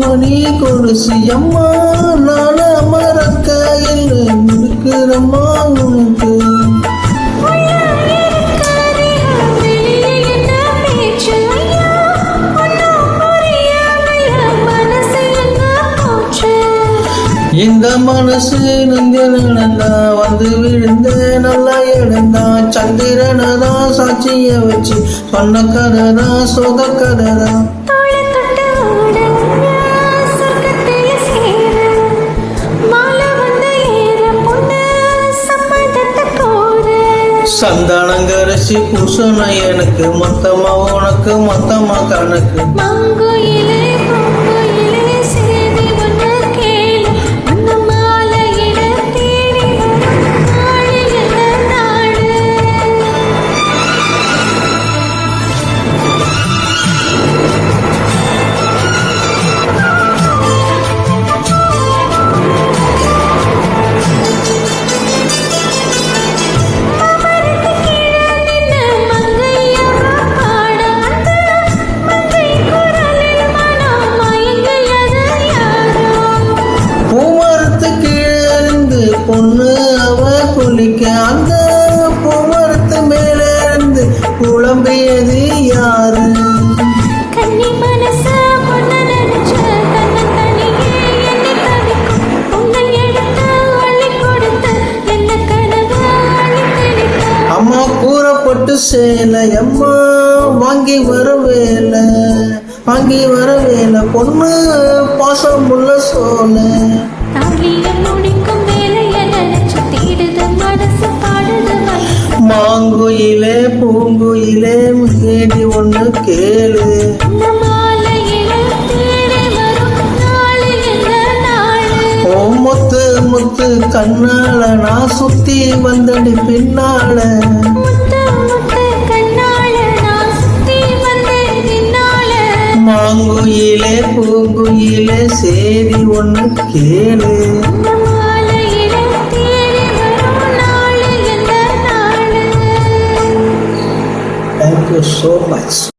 மணி கொலுசு அம்மா நான மறக்க இல்லை இருக்கிறம்மா உனக்கு. இந்த மனசு நெஞ்சனா வந்து விழுந்த நல்லா எழுந்தான் சந்திரனதான் சாட்சிய வச்சு சொன்ன கதைதான் சொத கதைதான். சந்தானங்கரசி பூசண எனக்கு மொத்தமா உனக்கு மொத்தமா கணக்கு. பொண்ணு அவ குளிக்க அந்த பூமரத்து மேல இருந்து குழம்பியது யாரு? கன்னி மனச பொண்ண நினைச்ச அம்மா கூறப்பட்டு சேலை அம்மா வாங்கி வரவேல பொண்ணு பாசம் உள்ள சோல. மாங்குயிலே பூங்குயிலே கேடி ஒண்ணு கேளு. ஓ முத்து முத்து கண்ணால நான் சுத்தி வந்தடி பின்னால. மாங்குயிலே பூங்குயிலே சேதி ஒண்ணு கேளு. Thank you so much.